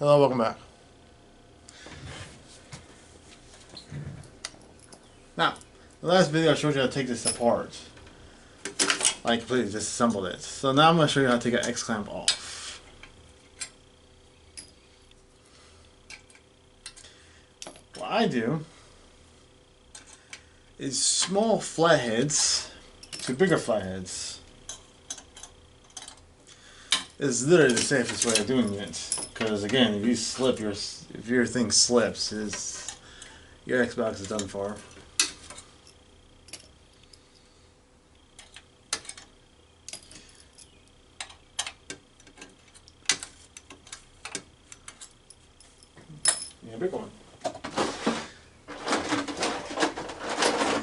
Hello, welcome back. Now, the last video I showed you how to take this apart. I completely disassembled it. So now I'm going to show you how to take an X-clamp off. What I do is small flatheads to bigger flatheads is literally the safest way of doing it. Because again, if you slip, if your thing slips, your Xbox is done for. Yeah, big one.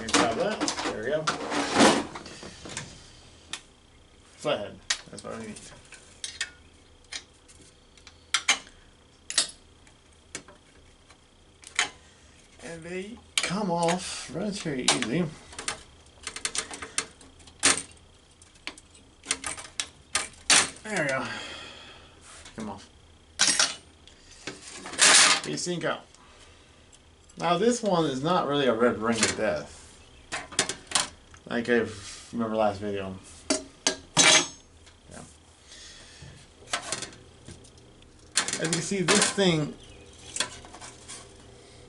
You grab that. There we go. Flathead. That's what I need. And they come off relatively easy. There we go. Come off. They sink out. Now this one is not really a red ring of death, like I remember last video. Yeah. As you can see, this thing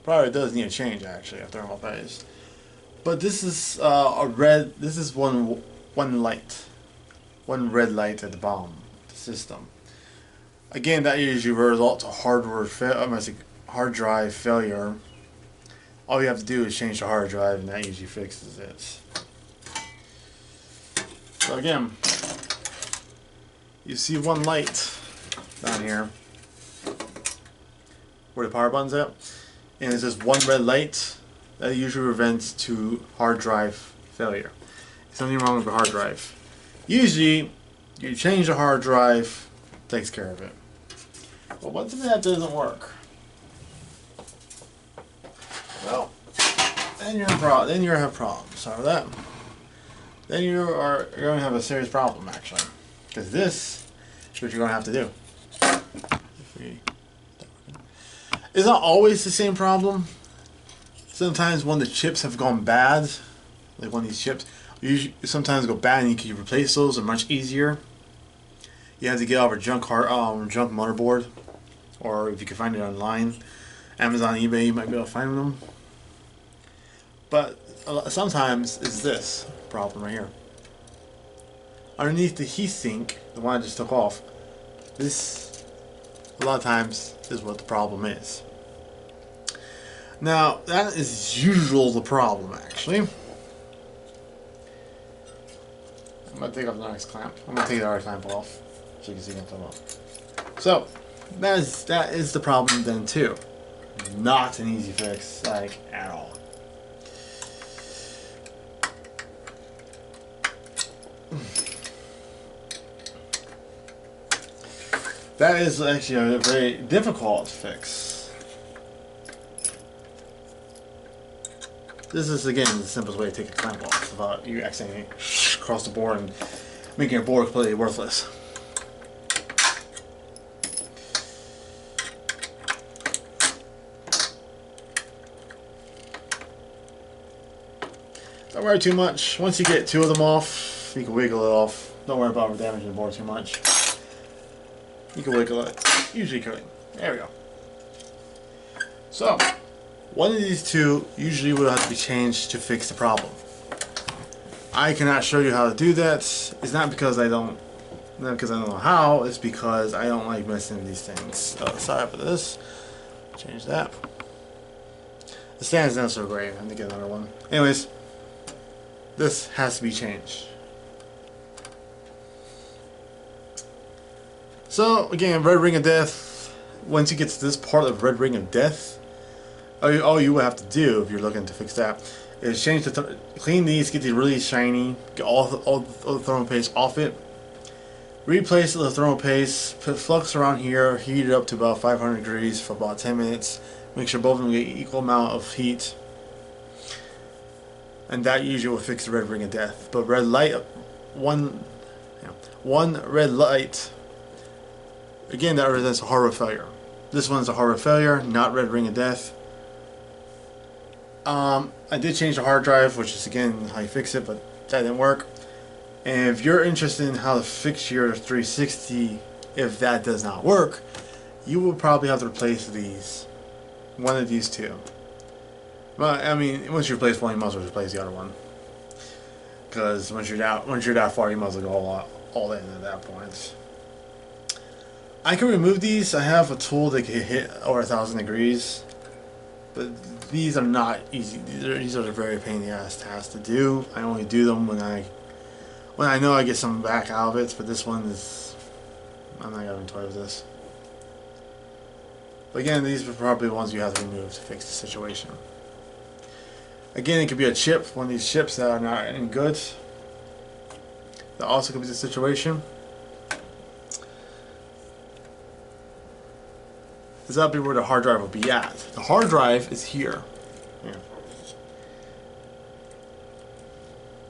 probably does need a change actually after thermal paste. But this is a red. This is one light, one red light at the bottom of the system. Again, that usually results to hard drive failure. All you have to do is change the hard drive, and that usually fixes it. So again, you see one light down here where the power button's at, and it's just one red light that usually prevents to hard drive failure. Something wrong with the hard drive. Usually, you change the hard drive, takes care of it. But what if that doesn't work? Well, then you're have problems. Sorry for that. Then you're going to have a serious problem actually, because this is what you're going to have to do. It's not always the same problem. Sometimes when the chips have gone bad, like one of these chips, usually sometimes go bad and you can replace those. They're much easier. You have to get off a junk motherboard, or if you can find it online, Amazon, eBay, you might be able to find them. But sometimes it's this problem right here. Underneath the heatsink, the one I just took off, this a lot of times is what the problem is. Now that is usually the problem actually. I'm gonna take off the next clamp. I'm gonna take the other clamp off so you can see what I'm talking about. So that is the problem then too. Not an easy fix, like at all. That is actually a very difficult fix. This is again the simplest way to take a clamp off without you accidentally across the board and making your board completely worthless. Don't worry too much. Once you get two of them off, you can wiggle it off. Don't worry about damaging the board too much. You can wiggle it. Usually good. There we go. So, one of these two usually will have to be changed to fix the problem. I cannot show you how to do that. It's not because I don't know how. It's because I don't like messing with these things. Oh, sorry for this. Change that. The stand's not so great. I have to get another one. Anyways, this has to be changed. So again, red ring of death. Once you get to this part of red ring of death, all you will have to do if you're looking to fix that is change clean these, get these really shiny, get all the thermal paste off it. Replace the thermal paste, put flux around here, heat it up to about 500 degrees for about 10 minutes. Make sure both of them get equal amount of heat, and that usually will fix the red ring of death. But red light, one red light, again, that represents a hardware failure. This one's a hardware failure, not red ring of death. I did change the hard drive, which is again how you fix it, but that didn't work. And if you're interested in how to fix your 360, if that does not work, you will probably have to replace these. One of these two. But I mean, once you replace one, you might as well replace the other one. Because once you're that far, you might as well go all in at that point. I can remove these. I have a tool that can hit over 1,000 degrees, but these are not easy. These are a very pain in the ass task to do. I only do them when I know I get something back out of it. But this one is, I'm not gonna toy with this. But again, these are probably the ones you have to remove to fix the situation. Again, it could be a chip, one of these chips that are not any good. That also could be the situation. This would be where the hard drive will be at. The hard drive is here.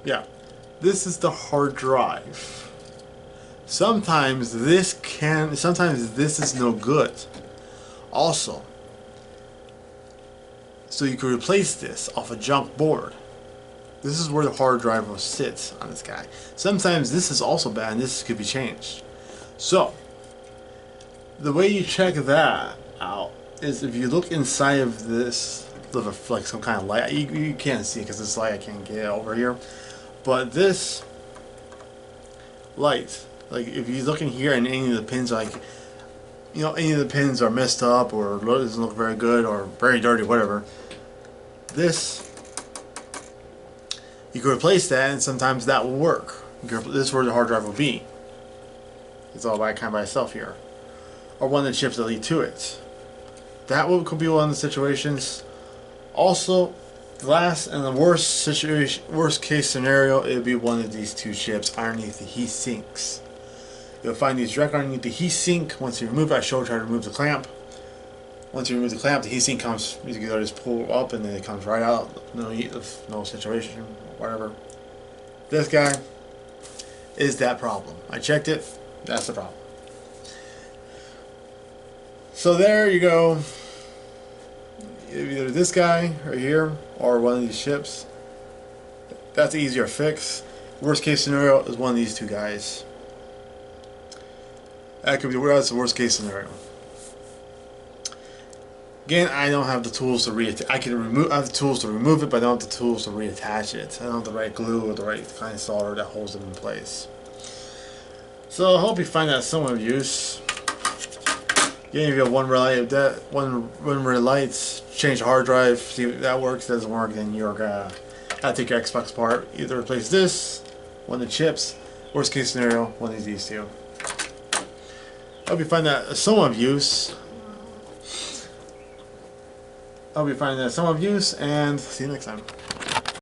Yeah. This is the hard drive. Sometimes this is no good. Also, so you can replace this off a junk board. This is where the hard drive will sit on this guy. Sometimes this is also bad and this could be changed. So, the way you check that out is if you look inside of this, like some kind of light. You can't see it because this light I can't get over here. But this light, like if you look in here and any of the pins, like, you know, any of the pins are messed up or doesn't look very good or very dirty, whatever. This, you can replace that, and sometimes that will work. This is where the hard drive will be. It's all by itself here, or one of the chips that lead to it. That could be one of the situations. Also, last and the worst case scenario, it would be one of these two chips underneath the heat sinks. You'll find these directly underneath the heat sink. Once you remove it, I showed you how to remove the clamp. Once you remove the clamp, the heat sink comes, you can just pull up and then it comes right out. No situation, whatever. This guy is that problem. I checked it, that's the problem. So there you go. Either this guy right here or one of these chips. That's the easier fix. Worst case scenario is one of these two guys. That's the worst case scenario. Again, I don't have the tools to reattach. I have the tools to remove it, but I don't have the tools to reattach it. I don't have the right glue or the right kind of solder that holds them in place. So I hope you find that somewhat of use. Again, if you have one relay lights, change the hard drive, see if that works. Doesn't work, then you're gonna have to take your Xbox apart. Either replace this, one of the chips. Worst case scenario, one of these two. I hope you find that somewhat of use. I hope you find that somewhat of use, and see you next time.